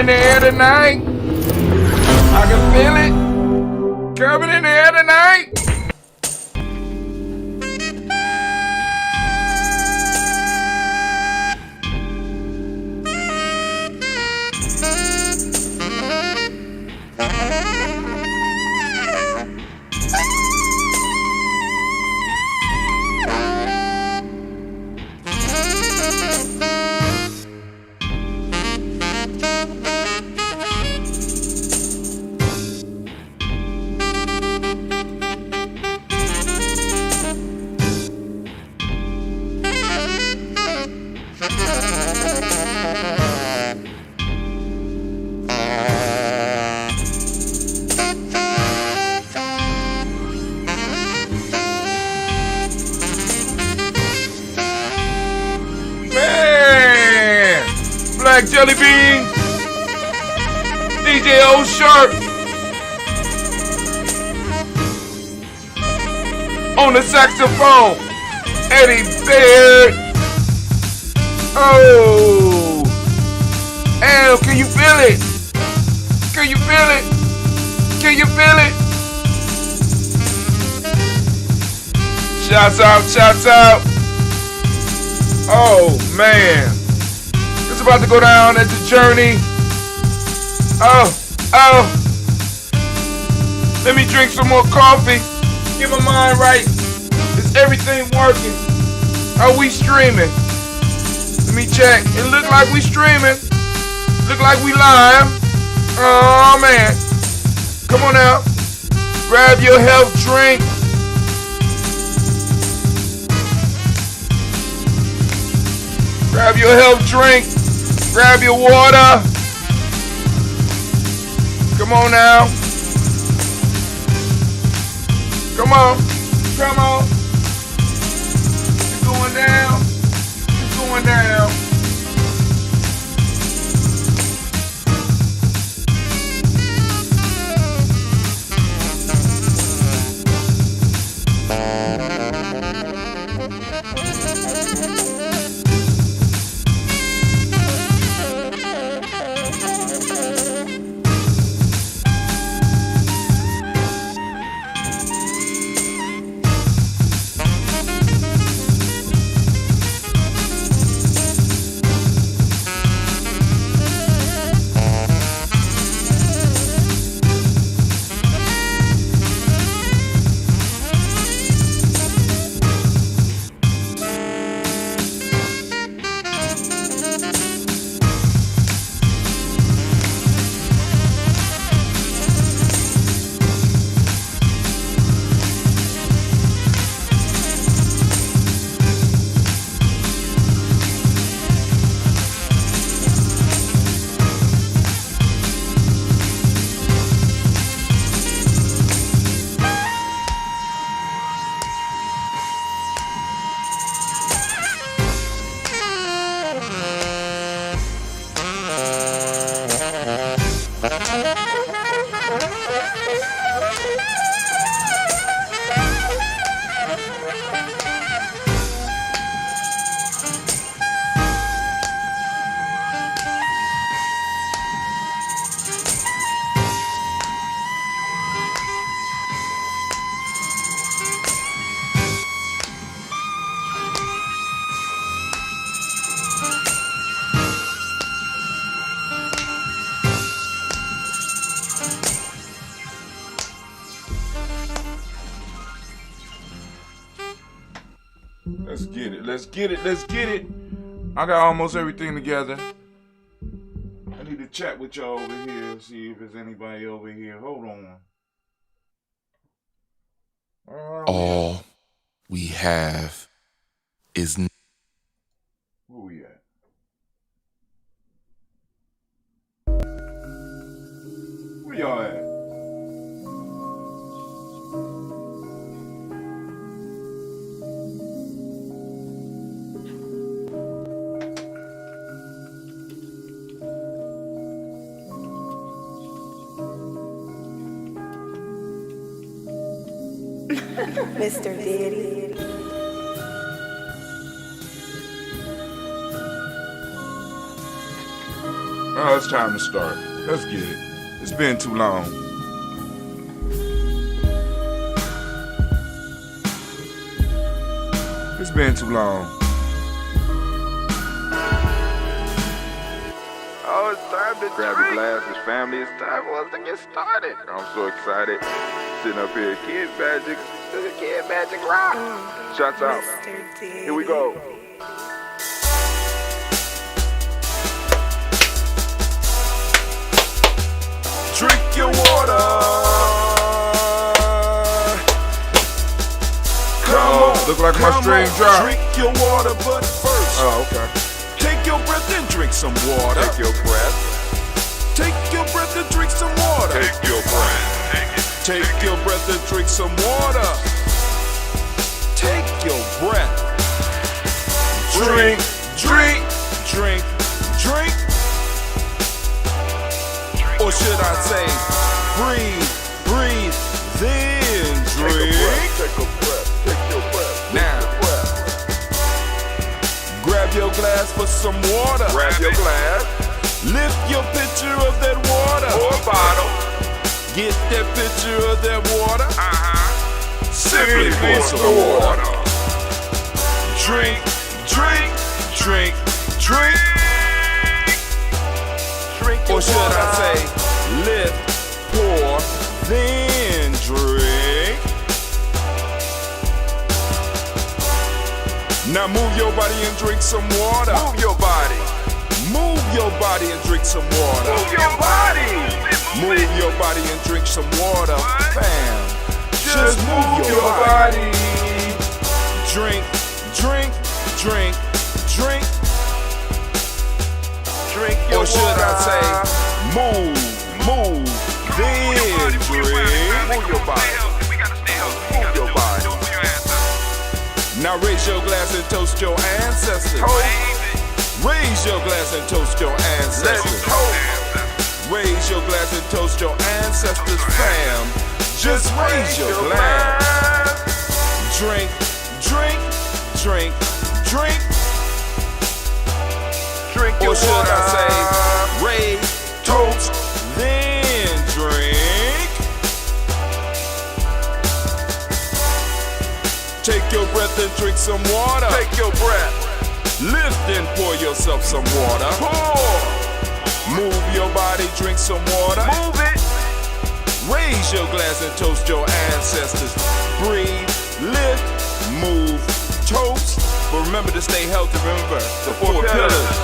in the air tonight. I can feel it. Coming in the air tonight. Black Jelly Beans, DJ O Sharp, on the saxophone, Eddie Baird. Oh, Al, can you feel it? Can you feel it? Can you feel it? Shouts out, shouts out. Oh man. It's about to go down at the journey. Oh. Let me drink some more coffee. Get my mind right. Is everything working? Are we streaming? Let me check. It look like we streaming. Look like we live. Oh man. Come on now. Grab your health drink. Grab your health drink. Grab your water. Come on now. Come on. Come on. It's going down. It's going down. Let's get it. I got almost everything together. I need to chat with y'all over here, see if there's anybody over here. Hold on. All we have is... Where we at? Where y'all at? Mr. Diddy. Oh, it's time to start. Let's get it. It's been too long. It's been too long. Oh, it's time to grab your glasses, family. It's time for us to get started. I'm so excited. Sitting up here, Kid Magic. This is Kid Magic Rock. Shots out. Here we go. Drink your water. Come on. Look like my stream dropped. Drink your water, but first. Oh, okay. Take your breath and drink some water. Take your breath. Take your breath and drink some water. Take your breath. Take your breath and drink some water. Take your breath. Drink, drink, Drink, drink. Or should I say, breathe, breathe, then drink. Take a breath. Take your breath. Now, grab your glass for some water. Grab your glass Lift your pitcher of that water. or bottle. Get that pitcher of that water. Simply pour pour some some water. water. Drink, drink, drink, drink. Drink your Or should I water. say, lift, pour, then drink. Now move your body and drink some water. Move your body. Move your body and drink some water. Move your body. Move your body and drink some water. Bam. Just move your body. Drink, drink, drink, drink. Drink your Or should water. I say, move, move, then drink. Move your body. Move your body. Now raise your glass and toast your ancestors. Raise your glass and toast your Let's ancestors. toast. Raise your glass and toast your ancestors, fam. Just raise your glass. Drink, drink, drink, drink. Drink your Or should water. I say, raise, toast, then drink. Take your breath and drink some water. Take your breath. Lift and pour yourself some water. Pour. Move your body, drink some water. Move it. Raise your glass and toast your ancestors. Breathe, lift, move, toast. But remember to stay healthy. Remember the four pillars.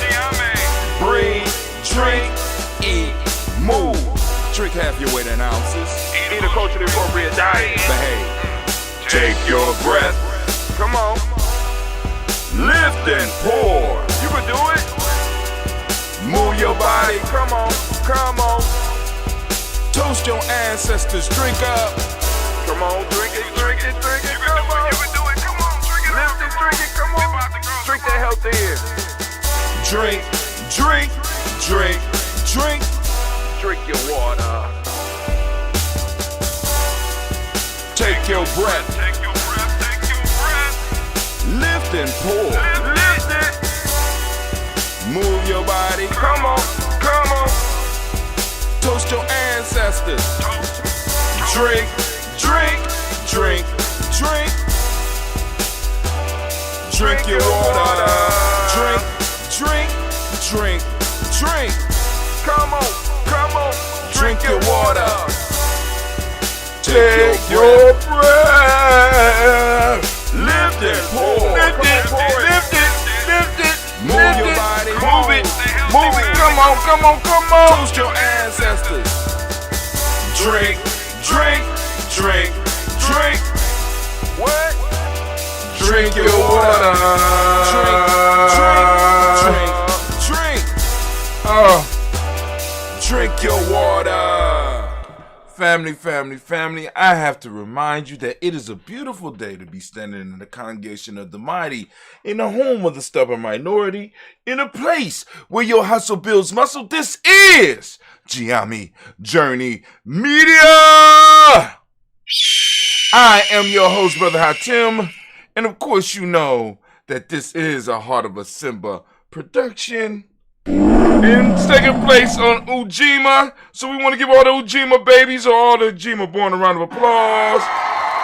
Breathe, drink, eat, move. Drink half your weight in ounces. Eat a culturally appropriate diet. Behave. Take your breath. Come on. Lift and pour. You can do it. Move your body. Come on. Come on. Toast your ancestors. Drink up. Come on. Drink it. Drink it. Drink it. Come on. You can do it. Come on. Drink it. Lift it. Drink it. Come on. Drink that health in. Drink, drink, drink, drink. Drink your water. Take your breath. Take your breath. Take your breath. Lift and pour. Lift it. Move your body. Come on. Come on. Toast your ancestors. Drink, drink, drink, drink. Drink your water. Drink, drink, drink, drink. Come on. Come on. Drink your water. Take your breath. Lift and pour. Lift it. Lift it. Lift it. Move Lift your it. body. Move it. Move it. Come on. Come on. Come on. Toast your ancestors. Drink, drink, drink, drink. What? Drink your water. Drink, drink, drink, drink. Oh. Drink your water. Family, family, family, I have to remind you that it is a beautiful day to be standing in the congregation of the mighty, in the home of the stubborn minority, in a place where your hustle builds muscle. This is Giami Journey Media. I am your host, Brother Hatim, and of course you know that this is a Heart of a Simba production. And it's taking place on Ujima. So we want to give all the Ujima babies or all the Ujima born a round of applause.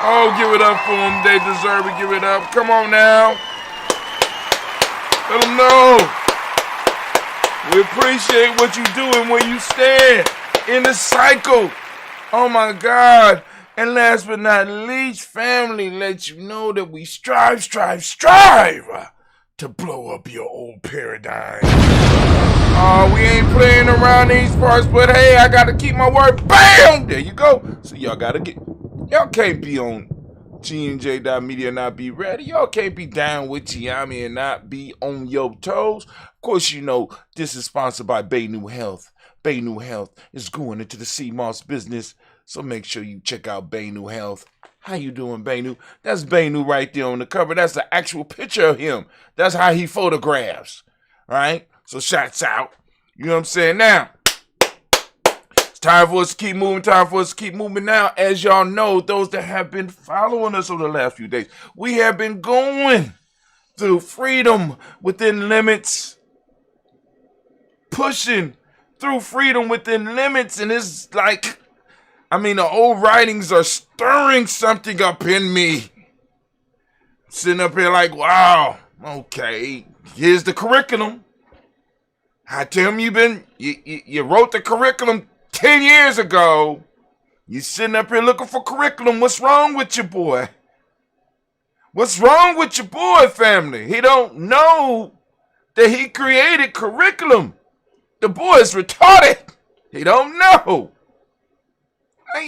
Oh, give it up for them. They deserve it. Give it up. Come on now. Let them know. We appreciate what you do and where you stand in the cycle. Oh my God. And last but not least, family, let you know that we strive to blow up your old paradigm. We ain't playing around these parts, but hey, I gotta keep my word. Bam! There you go. So y'all can't be on G&J.media and not be ready. Y'all can't be down with Giami and not be on your toes. Of course, you know this is sponsored by Bay New Health. Bay New Health is going into the CMOS business, so make sure you check out Bay New Health. How you doing, Bainu? That's Bainu right there on the cover. That's the actual picture of him. That's how he photographs. All right? So shots out. You know what I'm saying? Now, it's time for us to keep moving. Now, as y'all know, those that have been following us over the last few days, we have been going through freedom within limits. Pushing through freedom within limits. And it's like, the old writings are stirring something up in me. Sitting up here like, wow, okay, here's the curriculum. How come you wrote the curriculum 10 years ago? You sitting up here looking for curriculum. What's wrong with your boy? What's wrong with your boy, family? He don't know that he created curriculum. The boy is retarded. He don't know. Hey,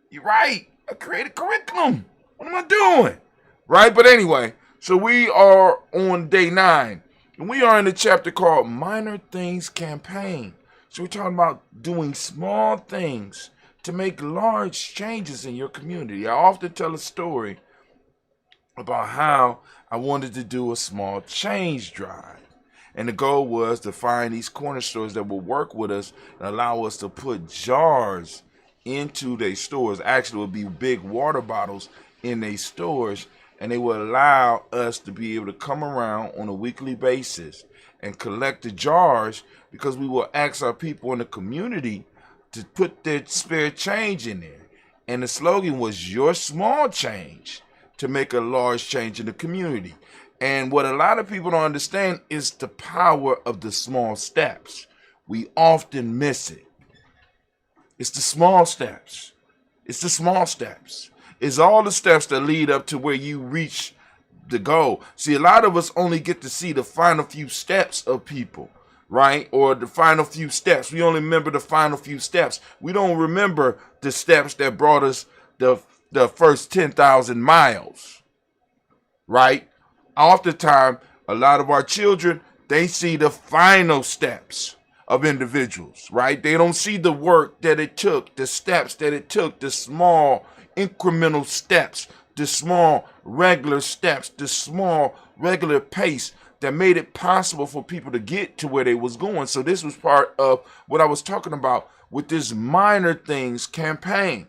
you're right. I created curriculum. What am I doing? Right? But anyway, so we are on day 9. And we are in a chapter called Minor Things Campaign. So we're talking about doing small things to make large changes in your community. I often tell a story about how I wanted to do a small change drive. And the goal was to find these corner stores that will work with us and allow us to put jars into their stores. Actually, it would be big water bottles in their stores, and they would allow us to be able to come around on a weekly basis and collect the jars, because we will ask our people in the community to put their spare change in there. And the slogan was your small change to make a large change in the community. And what a lot of people don't understand is the power of the small steps. We often miss it. It's the small steps. It's the small steps. It's all the steps that lead up to where you reach the goal. See, a lot of us only get to see the final few steps of people, right? Or the final few steps. We only remember the final few steps. We don't remember the steps that brought us the first 10,000 miles, right? Oftentimes, a lot of our children, they see the final steps of individuals, right? They don't see the work that it took, the steps that it took, the small incremental steps, the small regular steps, the small regular pace that made it possible for people to get to where they was going. So this was part of what I was talking about with this Minor Things campaign.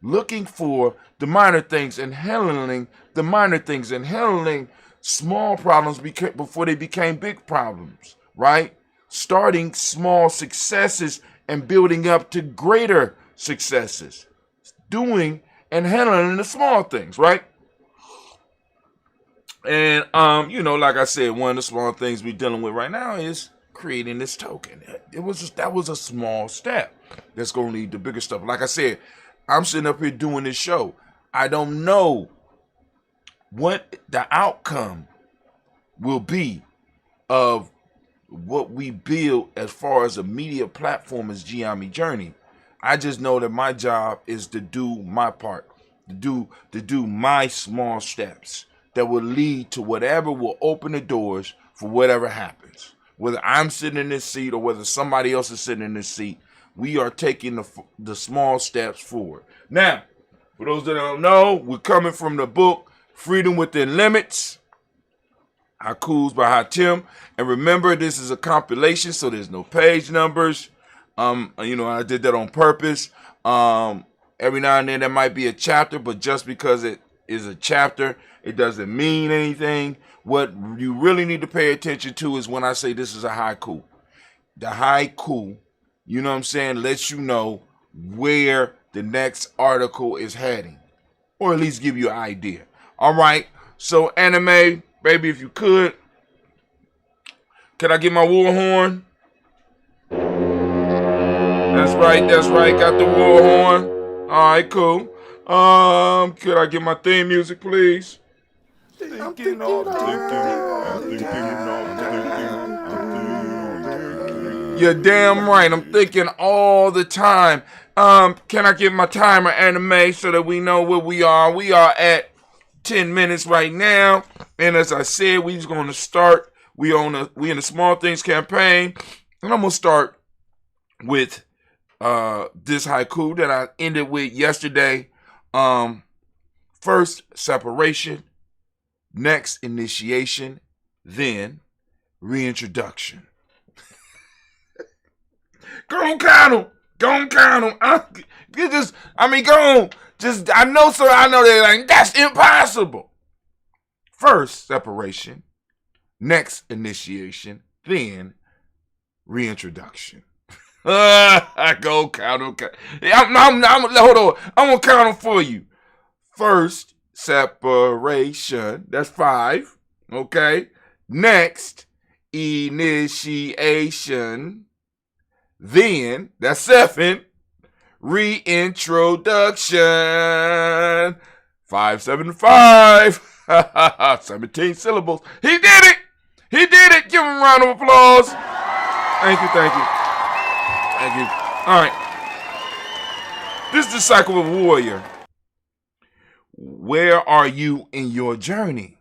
Looking for the minor things and handling the minor things and handling small problems before they became big problems, right? Starting small successes and building up to greater successes. Doing and handling the small things, right? And, like I said, one of the small things we're dealing with right now is creating this token. That was a small step that's going to lead to bigger stuff. Like I said, I'm sitting up here doing this show. I don't know what the outcome will be of what we build as far as a media platform as Giami Journey. I just know that my job is to do my part, to do my small steps that will lead to whatever will open the doors for whatever happens. Whether I'm sitting in this seat or whether somebody else is sitting in this seat, we are taking the small steps forward. Now, for those that don't know, we're coming from the book Freedom Within Limits, Haikus by Hatim. And remember, this is a compilation, so there's no page numbers. I did that on purpose. Every now and then there might be a chapter, but just because it is a chapter, it doesn't mean anything. What you really need to pay attention to is when I say this is a haiku. the haiku, you know what I'm saying, lets you know where the next article is heading, or at least give you an idea. All right, so anime, baby, if you could, can I get my war horn? That's right, got the war horn. All right, cool. Could I get my theme music, please? You're damn right. I'm thinking all the time. Can I get my timer, anime, so that we know where we are? We are at 10 minutes right now, and as I said, we're going to start. We in the Small Things campaign, and I'm gonna start with this haiku that I ended with yesterday. First, separation. Next, initiation. Then, reintroduction. Go on, count them. Go on, count them. Go on. I know they're like, that's impossible. First, separation. Next, initiation. Then, reintroduction. Go count them. Hold on. I'm going to count them for you. First, separation. That's 5. Okay. Next, initiation. Then, that's 7. Reintroduction. 5, 7, 5. 17 syllables. He did it. Give him a round of applause. Thank you. All right. This is the cycle of warrior. Where are you in your journey?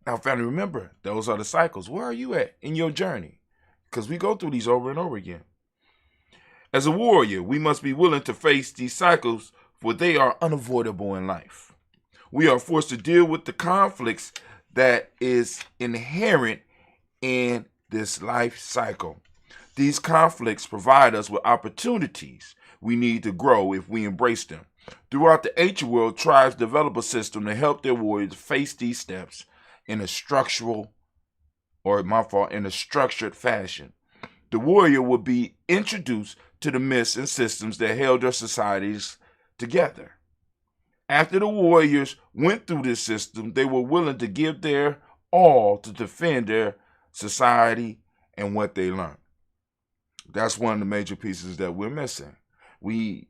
Now, family, remember, those are the cycles. Where are you at in your journey? Because we go through these over and over again. As a warrior, we must be willing to face these cycles, for they are unavoidable in life. We are forced to deal with the conflicts that is inherent in this life cycle. These conflicts provide us with opportunities we need to grow if we embrace them. Throughout the ancient world, tribes develop a system to help their warriors face these steps in a structured fashion. The warrior would be introduced to the myths and systems that held their societies together. After the warriors went through this system, they were willing to give their all to defend their society and what they learned. That's one of the major pieces that we're missing. We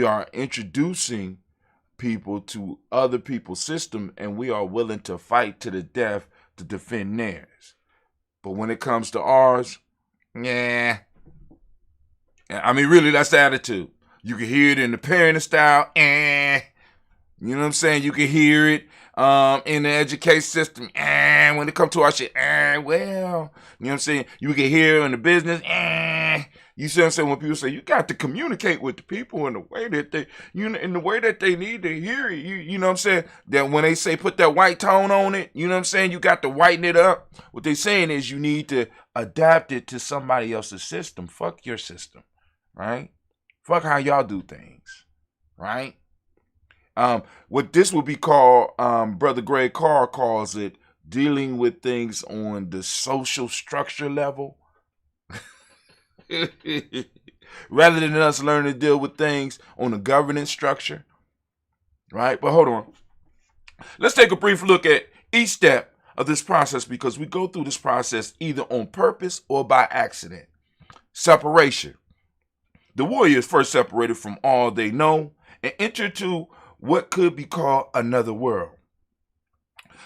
are introducing people to other people's system, and we are willing to fight to the death to defend theirs. But when it comes to ours, yeah. Really, that's the attitude. You can hear it in the parenting style. You know what I'm saying? You can hear it in the education system. When it comes to our shit, well. You know what I'm saying? You can hear it in the business. You see what I'm saying? When people say, you got to communicate with the people in the way that they, in the way that they need to hear it. You know what I'm saying? That when they say put that white tone on it, you know what I'm saying? You got to whiten it up. What they're saying is you need to adapt it to somebody else's system. Fuck your system, right? Fuck how y'all do things, right? What this would be called, Brother Greg Carr calls it, dealing with things on the social structure level. Rather than us learning to deal with things on the governance structure, right? But hold on. Let's take a brief look at each step of this process, because we go through this process either on purpose or by accident. Separation. The warrior is first separated from all they know and enter to what could be called another world.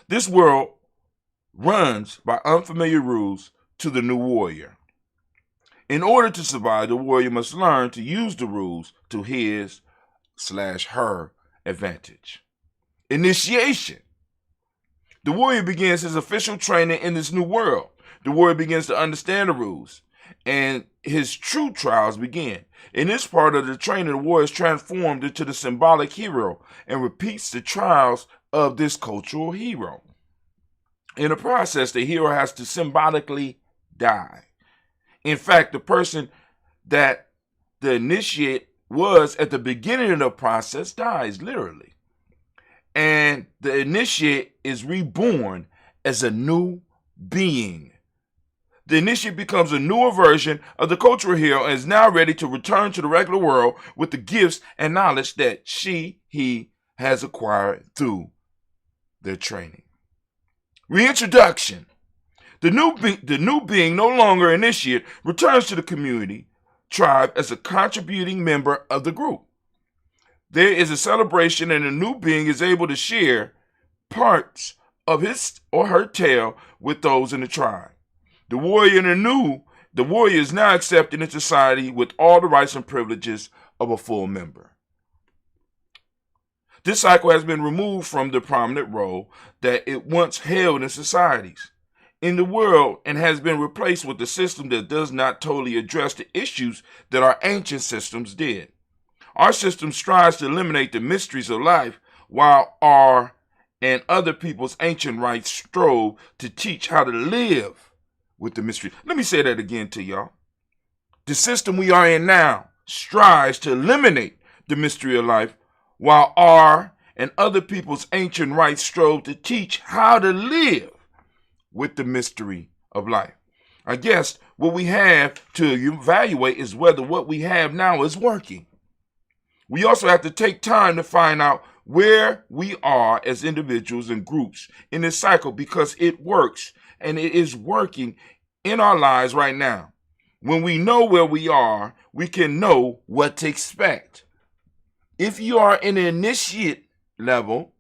This world runs by unfamiliar rules to the new warrior. In order to survive, the warrior must learn to use the rules to his/her advantage. Initiation. The warrior begins his official training in this new world. The warrior begins to understand the rules, and his true trials begin. In this part of the training, the warrior is transformed into the symbolic hero and repeats the trials of this cultural hero. In the process, the hero has to symbolically die. In fact, the person that the initiate was at the beginning of the process dies, literally. And the initiate is reborn as a new being. the initiate becomes a newer version of the cultural hero and is now ready to return to the regular world with the gifts and knowledge that he has acquired through their training. Reintroduction. The new being, no longer initiate, returns to the community tribe as a contributing member of the group. There is a celebration, and the new being is able to share parts of his or her tale with those in the tribe. The warrior is now accepted in society with all the rights and privileges of a full member. This cycle has been removed from the prominent role that it once held in societies in the world and has been replaced with a system that does not totally address the issues that our ancient systems did. Our system strives to eliminate the mysteries of life, while our and other people's ancient rites strove to teach how to live with the mystery. Let me say that again to y'all. The system we are in now strives to eliminate the mystery of life, while our and other people's ancient rites strove to teach how to live with the mystery of life. I guess what we have to evaluate is whether what we have now is working. We also have to take time to find out where we are as individuals and groups in this cycle, because it works and it is working in our lives right now. When we know where we are, we can know what to expect. If you are in the initiate level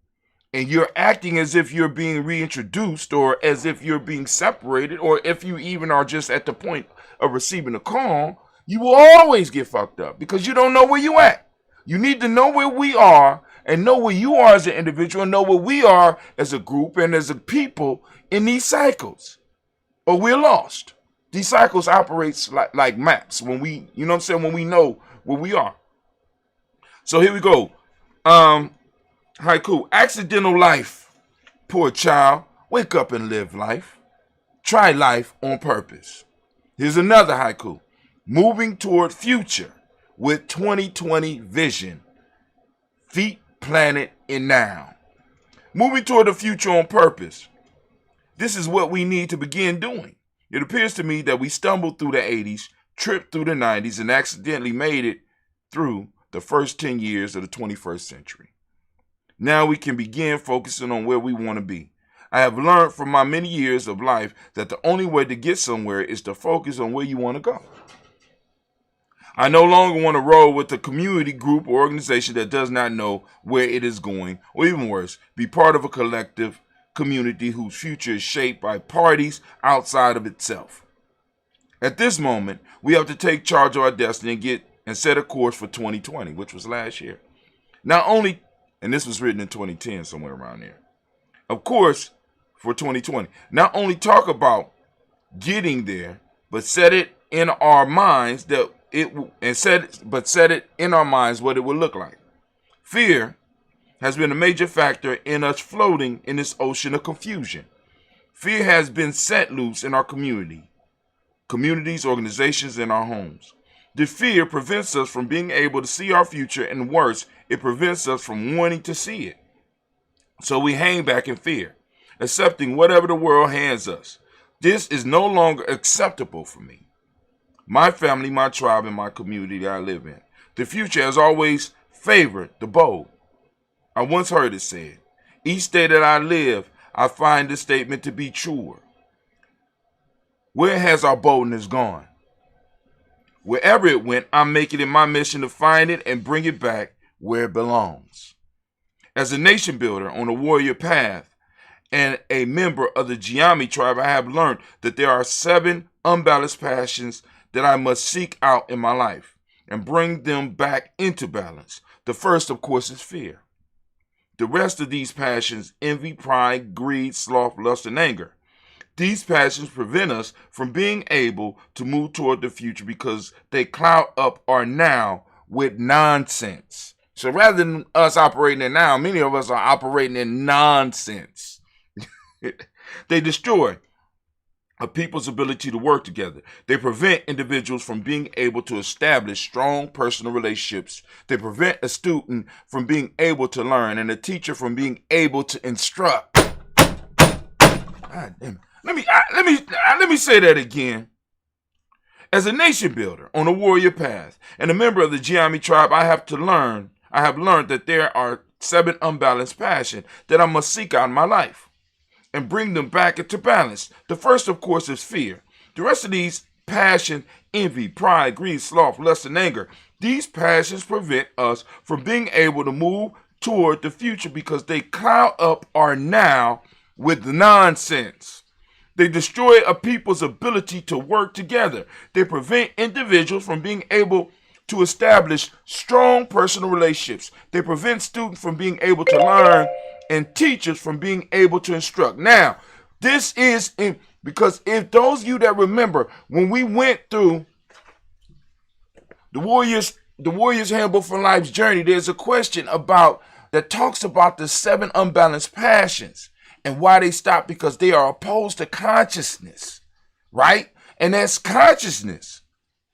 and you're acting as if you're being reintroduced, or as if you're being separated, or if you even are just at the point of receiving a call, you will always get fucked up because you don't know where you at. You need to know where we are and know where you are as an individual and know where we are as a group and as a people in these cycles, or we're lost. These cycles operates like maps when we, you know what I'm saying, when we know where we are. So here we go. Haiku. Accidental life. Poor child. Wake up and live life. Try life on purpose. Here's another haiku. Moving toward future with 2020 vision. Feet planted in now. Moving toward the future on purpose. This is what we need to begin doing. It appears to me that we stumbled through the 80s, tripped through the 90s, and accidentally made it through the first 10 years of the 21st century. Now we can begin focusing on where we want to be. I have learned from my many years of life that the only way to get somewhere is to focus on where you want to go. I no longer want to roll with a community group or organization that does not know where it is going, or even worse, be part of a collective community whose future is shaped by parties outside of itself. At this moment, we have to take charge of our destiny and set a course for 2020, which was last year. Not only, and this was written in 2010, somewhere around there. Of course, for 2020, not only talk about getting there, but set it in our minds what it will look like. Fear has been a major factor in us floating in this ocean of confusion. Fear has been set loose in our communities, organizations, and our homes. The fear prevents us from being able to see our future, and worse, it prevents us from wanting to see it. So we hang back in fear, accepting whatever the world hands us. This is no longer acceptable for me, my family, my tribe, and my community that I live in. The future has always favored the bold. I once heard it said, each day that I live, I find this statement to be truer. Where has our boldness gone? Wherever it went, I'm making it my mission to find it and bring it back where it belongs. As a nation builder on a warrior path and a member of the Ujima tribe, I have learned that there are 7 unbalanced passions that I must seek out in my life and bring them back into balance. The first, of course, is fear. The rest of these passions, envy, pride, greed, sloth, lust, and anger. These passions prevent us from being able to move toward the future because they cloud up our now with nonsense. So rather than us operating in now, many of us are operating in nonsense. They destroy a people's ability to work together. They prevent individuals from being able to establish strong personal relationships. They prevent a student from being able to learn and a teacher from being able to instruct. God damn it. Let me say that again. As a nation builder on a warrior path and a member of the Ujima tribe, I have learned that there are 7 unbalanced passions that I must seek out in my life and bring them back into balance. The first, of course, is fear. The rest of these passions, envy, pride, greed, sloth, lust, and anger, these passions prevent us from being able to move toward the future because they cloud up our now with nonsense. They destroy a people's ability to work together. They prevent individuals from being able to establish strong personal relationships. They prevent students from being able to learn and teachers from being able to instruct. Now, this is because if those of you that remember when we went through the Warriors Handbook for Life's Journey, there's a question that talks about the 7 unbalanced passions and why they stop, because they are opposed to consciousness, right? And that's consciousness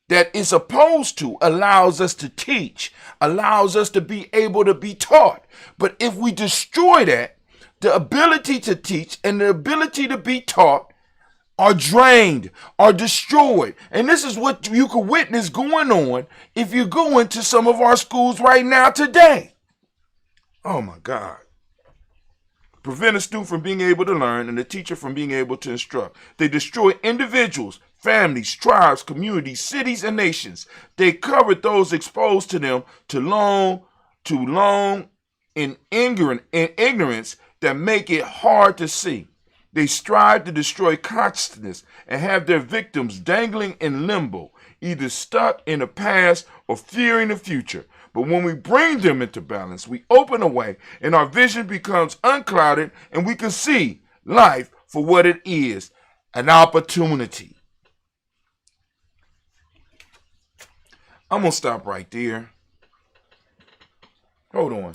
that is opposed to allows us to teach, allows us to be able to be taught. But if we destroy that, the ability to teach and the ability to be taught are drained, are destroyed. And this is what you can witness going on if you go into some of our schools right now today. Oh my God. Prevent a student from being able to learn and a teacher from being able to instruct. They destroy individuals, families, tribes, communities, cities, and nations. They covered those exposed to them too long in ignorance that make it hard to see. They strive to destroy consciousness and have their victims dangling in limbo, either stuck in the past or fearing the future. But when we bring them into balance, we open a way and our vision becomes unclouded and we can see life for what it is, an opportunity. I'm going to stop right there. Hold on.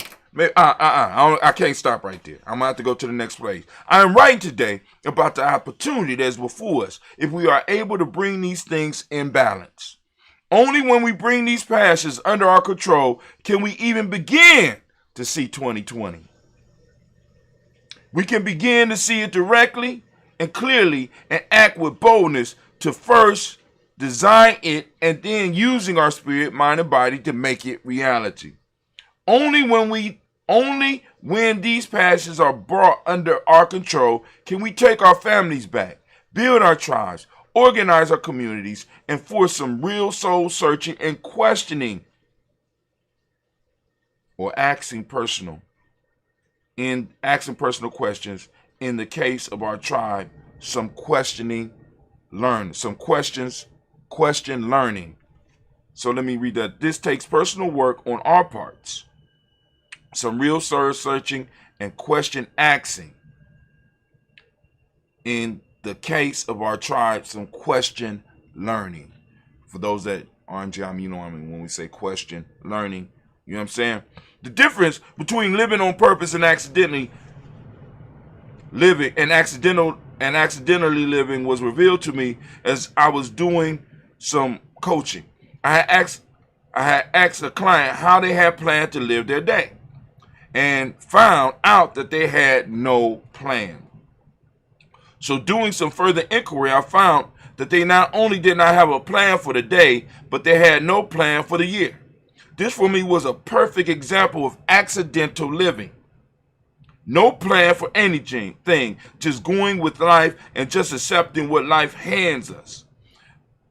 I can't stop right there. I'm going to have to go to the next place. I am writing today about the opportunity that's before us if we are able to bring these things in balance. Only when we bring these passions under our control can we even begin to see 2020. We can begin to see it directly and clearly and act with boldness to first design it and then using our spirit, mind, and body to make it reality. Only when these passions are brought under our control can we take our families back, build our tribes, organize our communities, and force some real soul searching and questioning or asking personal questions. In the case of our tribe, some questioning, learn, some questions, question learning. So let me read that. This takes personal work on our parts. Some real soul searching and question asking. In the case of our tribe, some question learning. For those that aren't Ujima, you know what I mean when we say question learning. You know what I'm saying? The difference between living on purpose and accidentally living accidentally living was revealed to me as I was doing some coaching. I had asked a client how they had planned to live their day and found out that they had no plan. So doing some further inquiry, I found that they not only did not have a plan for the day, but they had no plan for the year. This for me was a perfect example of accidental living. No plan for anything, just going with life and just accepting what life hands us.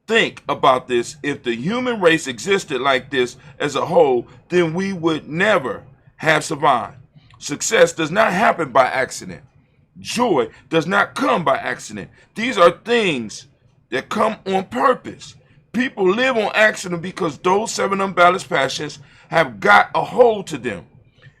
Think about this. If the human race existed like this as a whole, then we would never have survived. Success does not happen by accident. Joy does not come by accident. These are things that come on purpose. People live on accident because those 7 unbalanced passions have got a hold to them.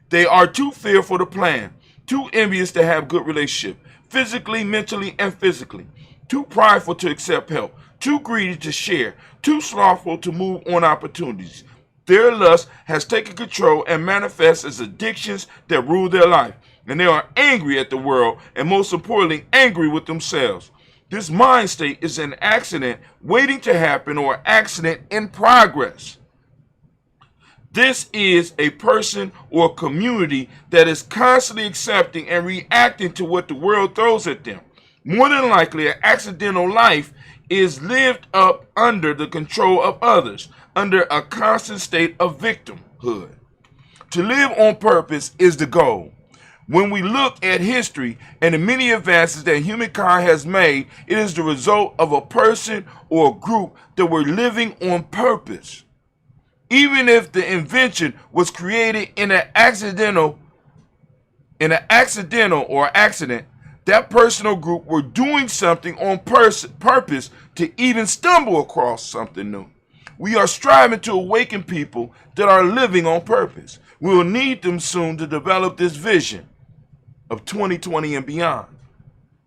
They are too fearful to plan, too envious to have good relationship, physically, mentally, and physically, too prideful to accept help, too greedy to share, too slothful to move on opportunities. Their lust has taken control and manifests as addictions that rule their life. And they are angry at the world and most importantly, angry with themselves. This mind state is an accident waiting to happen or accident in progress. This is a person or community that is constantly accepting and reacting to what the world throws at them. More than likely, an accidental life is lived up under the control of others, under a constant state of victimhood. To live on purpose is the goal. When we look at history and the many advances that humankind has made, it is the result of a person or a group that were living on purpose. Even if the invention was created in an accidental or accident, that person or group were doing something on purpose to even stumble across something new. We are striving to awaken people that are living on purpose. We will need them soon to develop this vision of 2020 and beyond.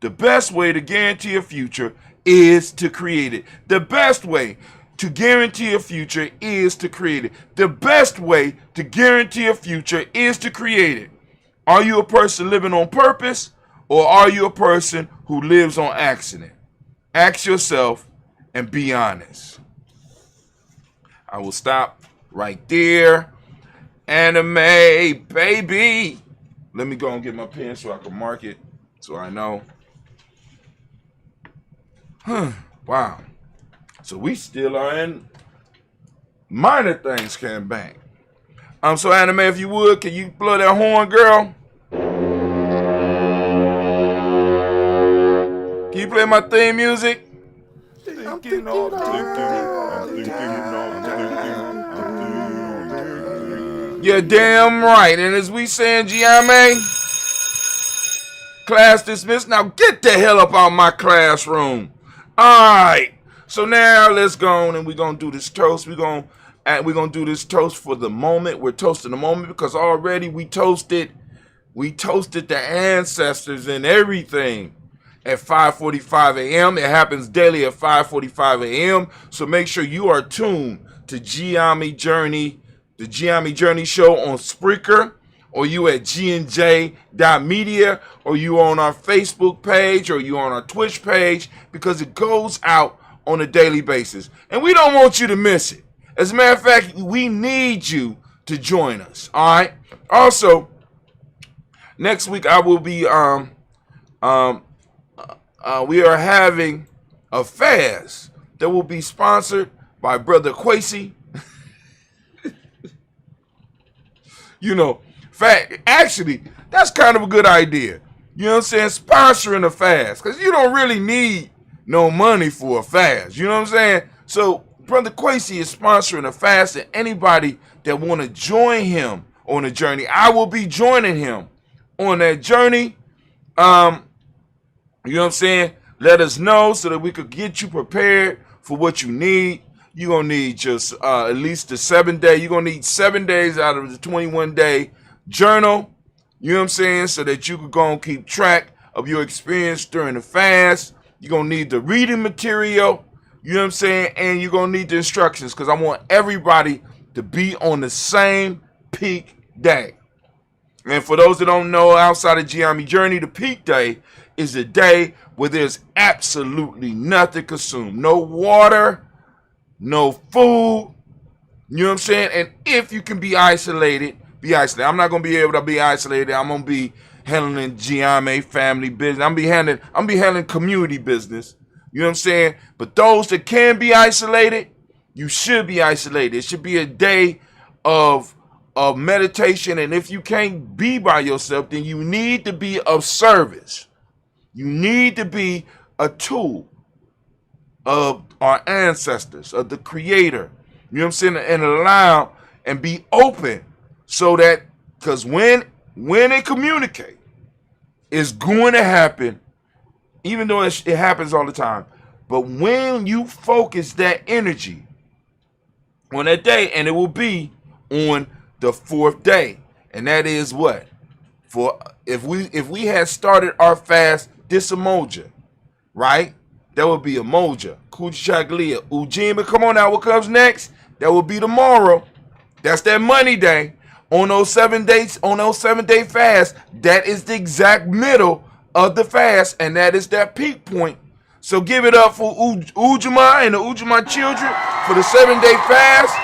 The best way to guarantee a future is to create it. The best way to guarantee a future is to create it. The best way to guarantee a future is to create it. Are you a person living on purpose, or are you a person who lives on accident? Ask yourself and be honest. I will stop right there. Anime, baby. Let me go and get my pen so I can mark it so I know. Wow. So we still are in minor things came back. So Anime, if you would, can you blow that horn, girl? Can you play my theme music? You're damn right. And as we say in Giame, class dismissed. Now get the hell up out of my classroom. All right. So now let's go on and we're going to do this toast. We're going to do this toast for the moment. We're toasting the moment because already we toasted the ancestors and everything at 5:45 a.m. It happens daily at 5:45 a.m. So make sure you are tuned to Giame Journey, the Giame Journey show on Spreaker, or you at gnj.media, or you on our Facebook page, or you on our Twitch page, because it goes out on a daily basis. And we don't want you to miss it. As a matter of fact, we need you to join us. All right. Also, next week I will be we are having a fast that will be sponsored by Brother Quasi. Actually, that's kind of a good idea. You know what I'm saying? Sponsoring a fast, because you don't really need no money for a fast. You know what I'm saying? So Brother Quasi is sponsoring a fast, and anybody that want to join him on the journey, I will be joining him on that journey. You know what I'm saying? Let us know so that we could get you prepared for what you need. You're going to need just at least the 7 day. You're going to need 7 days out of the 21-day journal. You know what I'm saying? So that you could go and keep track of your experience during the fast. You're going to need the reading material. You know what I'm saying? And you're going to need the instructions, because I want everybody to be on the same peak day. And for those that don't know, outside of Giame Journey, the peak day is the day where there's absolutely nothing consumed. No water, no food. You know what I'm saying? And if you can be isolated, be isolated. I'm not going to be able to be isolated. I'm going to be handling Giame family business. I'm be handling community business. You know what I'm saying? But those that can be isolated, you should be isolated. It should be a day of meditation. And if you can't be by yourself, then you need to be of service. You need to be a tool of our ancestors, of the Creator. You know what I'm saying? And allow and be open, so that, because when they communicate, it's going to happen, even though it happens all the time. But when you focus that energy on that day, and it will be on the 4th day, and that is what? For if we had started our fast this emoja, right? That would be emoja, Kuchaglia, Ujima. Come on now, what comes next? That will be tomorrow. That's that money day. On those 7 days, on those 7 day fast, that is the exact middle of the fast, and that is that peak point. So give it up for Ujima and the Ujima children for the 7 day fast.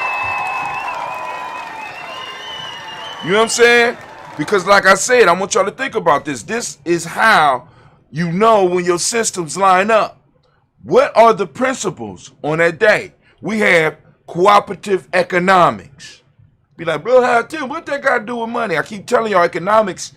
You know what I'm saying? Because like I said, I want y'all to think about this. This is how you know when your systems line up. What are the principles on that day? We have cooperative economics. Be like, bro, what that got to do with money? I keep telling y'all, economics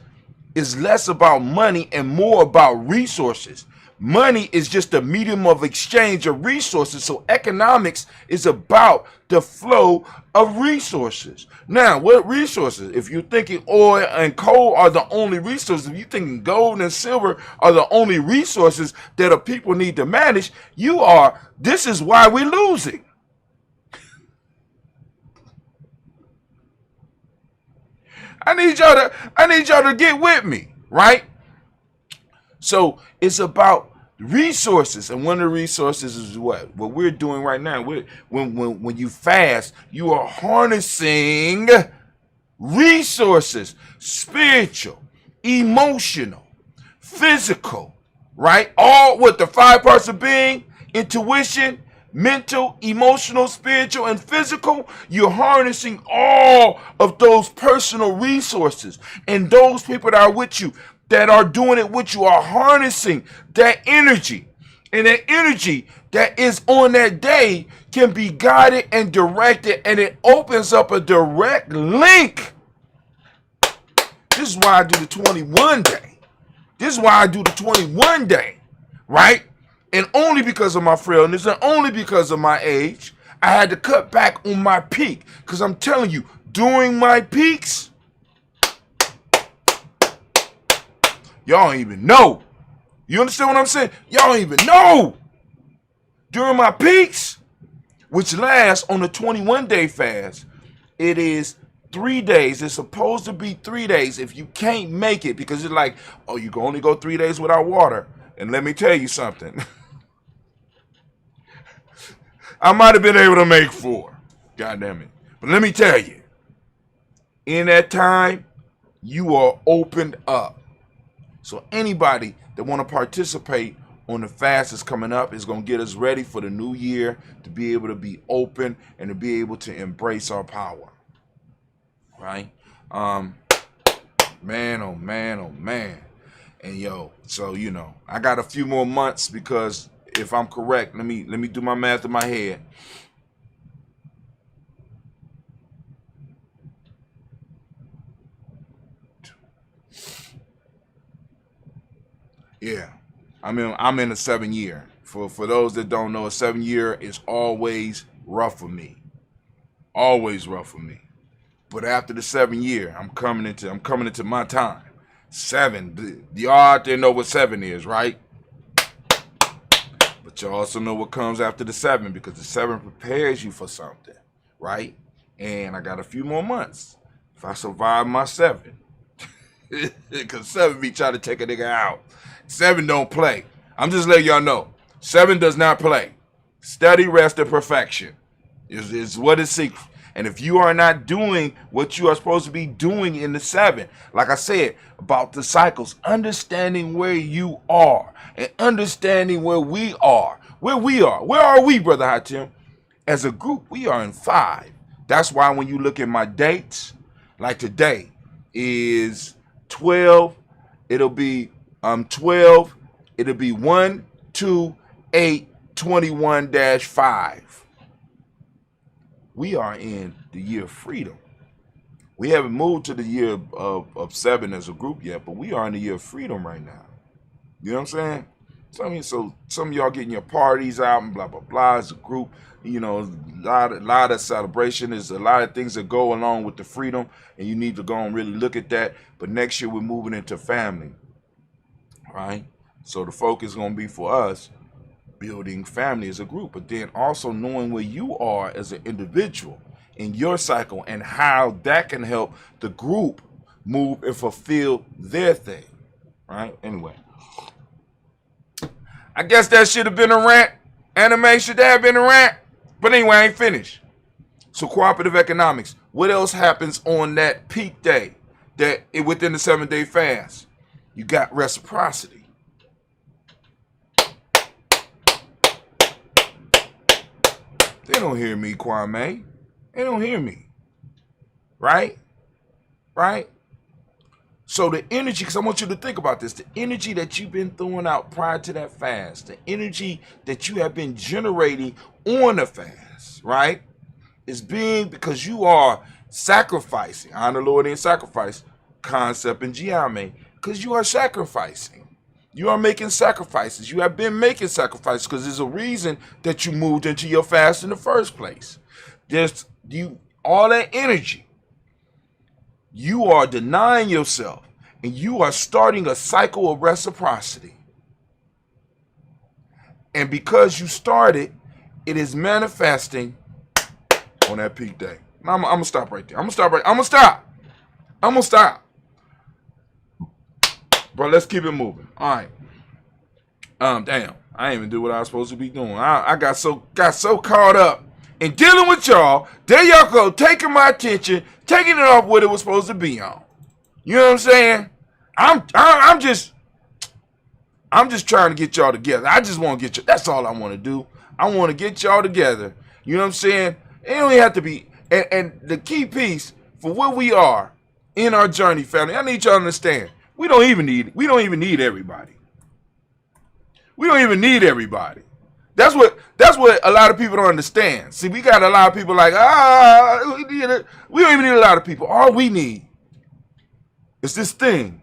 is less about money and more about resources. Money is just a medium of exchange of resources. So economics is about the flow of resources. Now, what resources? If you're thinking oil and coal are the only resources, if you're thinking gold and silver are the only resources that a people need to manage, this is why we're losing. I need y'all to get with me, right? So it's about resources, and one of the resources is what we're doing right now. When you fast, you are harnessing resources, spiritual, emotional, physical, right? All with the 5 parts of being: intuition, mental, emotional, spiritual, and physical. You're harnessing all of those personal resources, and those people that are with you, that are doing it with you, are harnessing that energy. And that energy that is on that day can be guided and directed, and it opens up a direct link. This is why I do the 21 day. This is why I do the 21 day, right? And only because of my frailness and only because of my age, I had to cut back on my peak. Because I'm telling you, during my peaks, y'all don't even know. You understand what I'm saying? Y'all don't even know. During my peaks, which lasts on the 21-day fast, it is 3 days. It's supposed to be 3 days. If you can't make it, because it's like, oh, you can only go 3 days without water. And let me tell you something. I might have been able to make 4. God damn it. But let me tell you, in that time, you are opened up. So anybody that want to participate on the fast that's coming up is going to get us ready for the new year, to be able to be open and to be able to embrace our power. Right? Man, oh man, oh man. And so I got a few more months, because if I'm correct, let me do my math in my head. Yeah, I'm in a 7 year. For those that don't know, a 7 year is always rough for me. Always rough for me. But after the 7 year, I'm coming into my time. 7. Y'all out there know what 7 is, right? But you also know what comes after the 7, because the 7 prepares you for something, right? And I got a few more months. If I survive my 7, because 7 be trying to take a nigga out. 7 don't play. I'm just letting y'all know. 7 does not play. Study, rest, and perfection is what it seeks. And if you are not doing what you are supposed to be doing in the 7, like I said, about the cycles, understanding where you are and understanding where we are. Where are we, Brother Hatim? As a group, we are in 5. That's why when you look at my dates, like today is 12, it'll be 12, it'll be 1, 2, 8, 21-5. We are in the year of freedom. We haven't moved to the year of 7 as a group yet, but we are in the year of freedom right now. You know what I'm saying? So some of y'all getting your parties out and blah, blah, blah as a group. A lot of celebration. There's a lot of things that go along with the freedom, and you need to go and really look at that. But next year we're moving into family, right? So the focus is going to be for us building family as a group, but then also knowing where you are as an individual in your cycle and how that can help the group move and fulfill their thing, right? Anyway, I guess that should have been a rant. Anime should have been a rant. But anyway, I ain't finished. So cooperative economics. What else happens on that peak day within the 7-day fast? You got reciprocity. They don't hear me, Kwame. They don't hear me. Right? So the energy, because I want you to think about this, the energy that you've been throwing out prior to that fast, the energy that you have been generating on the fast, right, is being, because you are sacrificing, honor Lord in sacrifice, concept in Giame, because you are sacrificing. You are making sacrifices. You have been making sacrifices because there's a reason that you moved into your fast in the first place. There's all that energy. You are denying yourself, and you are starting a cycle of reciprocity. And because you started, it is manifesting on that peak day. Now, I'm gonna stop right there. I'm gonna stop. Bro, let's keep it moving. All right. Damn, I didn't even do what I was supposed to be doing. I got so caught up in dealing with y'all. There y'all go, taking my attention, taking it off what it was supposed to be on. You know what I'm saying? I'm just trying to get y'all together. I just want to get you. That's all I want to do. I want to get y'all together. You know what I'm saying? It don't even have to be. And the key piece for where we are in our journey, family, I need y'all to understand. We don't even need everybody. We don't even need everybody. That's what a lot of people don't understand. See, we got a lot of people like, we don't even need a lot of people. All we need is this thing.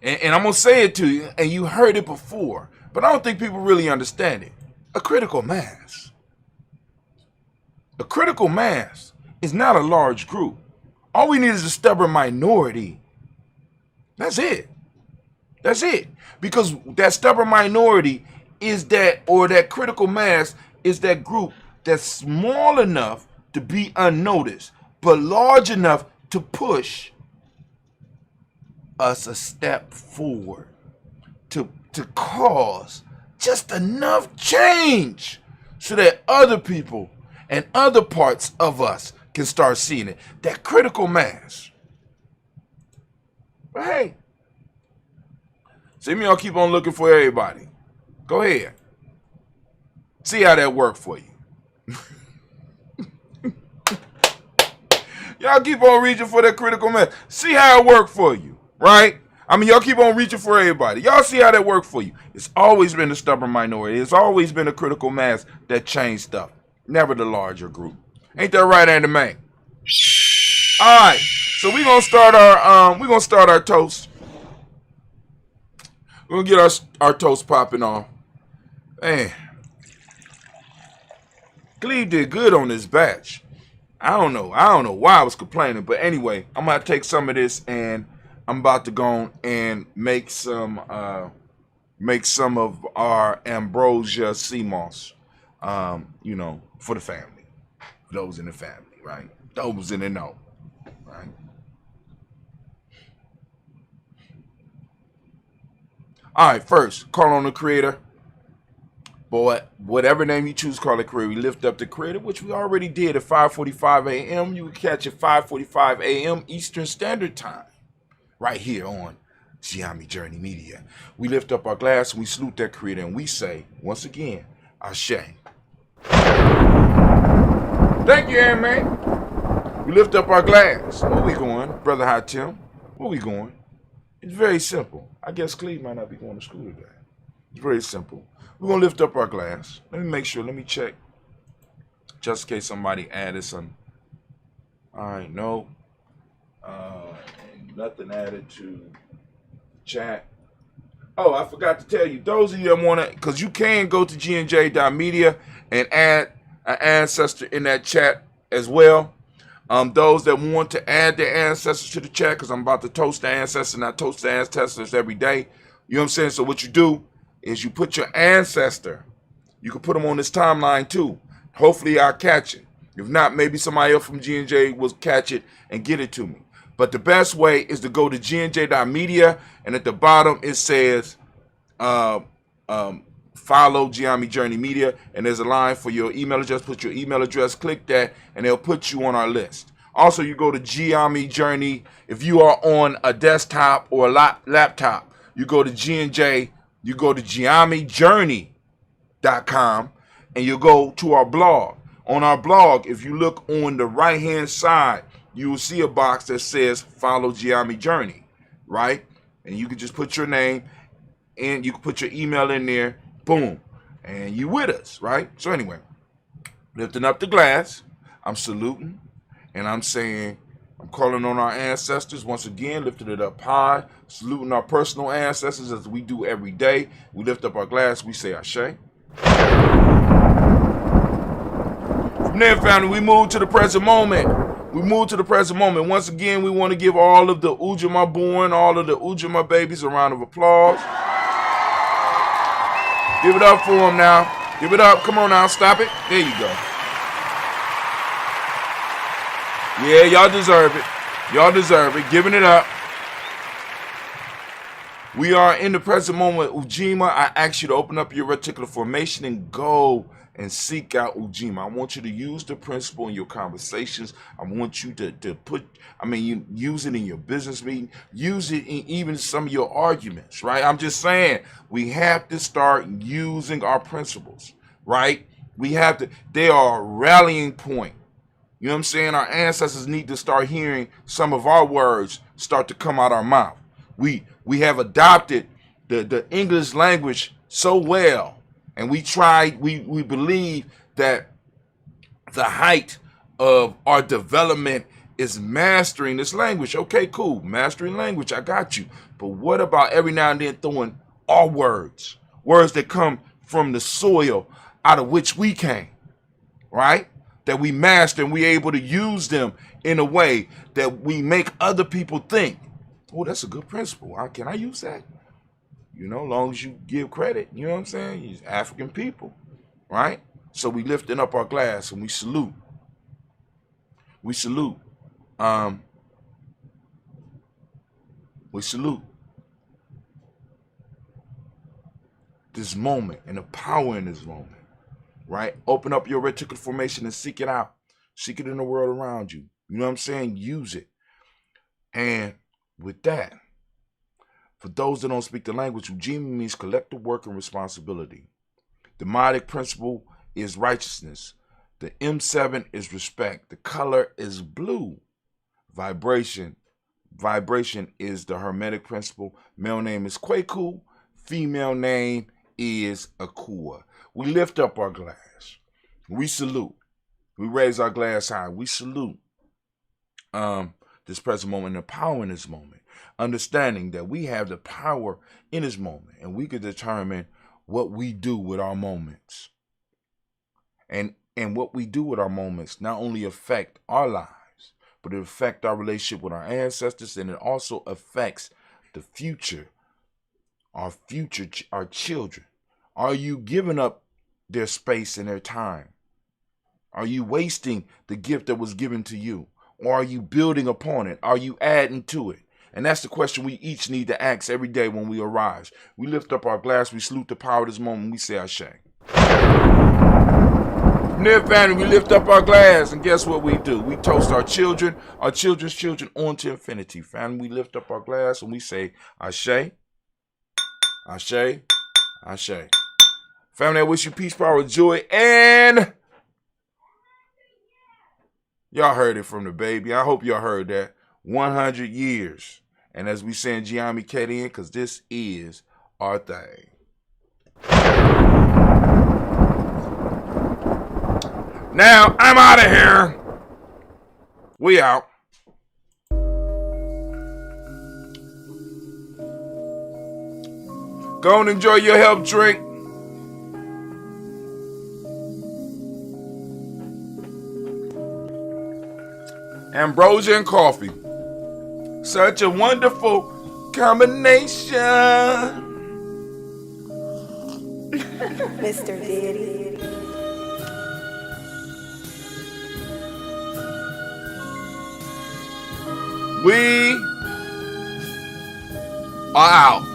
And I'm going to say it to you, and you heard it before, but I don't think people really understand it. A critical mass. A critical mass is not a large group. All we need is a stubborn minority. That's it. That's it. Because that stubborn minority is that, or that critical mass is that group that's small enough to be unnoticed, but large enough to push us a step forward, to cause just enough change so that other people and other parts of us can start seeing it. That critical mass. But hey, see me, I'll keep on looking for everybody. Go ahead. See how that worked for you. Y'all keep on reaching for that critical mass. See how it worked for you, right? I mean, y'all keep on reaching for everybody. Y'all see how that worked for you. It's always been the stubborn minority. It's always been a critical mass that changed stuff. Never the larger group. Ain't that right, Andy Man? All right. So we're gonna start our toast. We're gonna get our toast popping off. Man, Cleve did good on this batch. I don't know why I was complaining, but anyway, I'm gonna take some of this and I'm about to go and make some of our ambrosia sea moss, for the family, those in the family, right? Those in the know, right? All right, first, call on the Creator. Boy, whatever name you choose, call it Creator. We lift up the Creator, which we already did at 5:45 a.m. You can catch it 5:45 a.m. Eastern Standard Time, right here on Giame Journey Media. We lift up our glass and we salute that Creator, and we say, once again, Ashe. Thank you, man. We lift up our glass. Where we going, Brother Hatim? Where we going? It's very simple. I guess Cleve might not be going to school today. It's very simple. We're going to lift up our glass. Let me make sure. Let me check. Just in case somebody added some. All right, no. Nothing added to chat. Oh, I forgot to tell you. Those of you that want to, because you can go to gnj.media and add an ancestor in that chat as well. Those that want to add their ancestors to the chat, because I'm about to toast the ancestors, and I toast the ancestors every day. You know what I'm saying? So what you do is you put your ancestor. You can put them on this timeline too. Hopefully I'll catch it. If not, maybe somebody else from G&J will catch it and get it to me. But the best way is to go to gnj.media, and at the bottom it says follow Giame Journey Media, and there's a line for your email address. Put your email address, click that, and they'll put you on our list. Also, you go to Giame Journey. If you are on a desktop or a laptop, you go to G&J, you go to GiameJourney.com, and you go to our blog. On our blog, if you look on the right-hand side, you will see a box that says follow Giami Journey, right? And you can just put your name and you can put your email in there, boom, and you with us, right? So anyway, lifting up the glass, I'm saluting, and I'm saying, I'm calling on our ancestors once again, lifting it up high, saluting our personal ancestors as we do every day. We lift up our glass, we say Ashe. From there, family, we move to the present moment. Once again, we want to give all of the Ujima born, all of the Ujima babies a round of applause. Give it up for them now. Give it up. Come on now. Stop it. There you go. Yeah, y'all deserve it. Y'all deserve it. Giving it up. We are in the present moment. Ujima, I ask you to open up your reticular formation and go and seek out Ujima. I want you to use the principle in your conversations. I want you to use it in your business meeting. Use it in even some of your arguments, right? I'm just saying, we have to start using our principles, right? We have to, they are a rallying point. You know what I'm saying? Our ancestors need to start hearing some of our words start to come out our mouth. We have adopted the English language so well, and we believe that the height of our development is mastering this language. Okay, cool. Mastering language, I got you. But what about every now and then throwing our words that come from the soil out of which we came, right? That we master and we able to use them in a way that we make other people think, oh, that's a good principle. Can I use that? You know, as long as you give credit, you know what I'm saying? He's African people, right? So we lifting up our glass and we salute. We salute. We salute this moment and the power in this moment, right? Open up your reticular formation and seek it out. Seek it in the world around you. You know what I'm saying? Use it. And with that, for those that don't speak the language, Ujima means collective work and responsibility. The Modic principle is righteousness. The M7 is respect. The color is blue. Vibration is the Hermetic principle. Male name is Kwaku. Female name is Akua. We lift up our glass. We salute. We raise our glass high. We salute this present moment and the power in this moment. Understanding that we have the power in this moment and we can determine what we do with our moments. And what we do with our moments not only affect our lives, but it affects our relationship with our ancestors, and it also affects the future, our children. Are you giving up their space and their time? Are you wasting the gift that was given to you? Or are you building upon it? Are you adding to it? And that's the question we each need to ask every day when we arise. We lift up our glass, we salute the power of this moment, we say Ashe. From there, family, we lift up our glass, and guess what we do? We toast our children, our children's children, on to infinity. Family, we lift up our glass and we say Ashe, Ashe, Ashe. Family, I wish you peace, power, joy, and y'all heard it from the baby. I hope y'all heard that. 100 years. And as we say in Giami Kedian, because this is our thing. Now, I'm out of here. We out. Go and enjoy your health drink. Ambrosia and coffee. Such a wonderful combination. Mr. Diddy. We are out.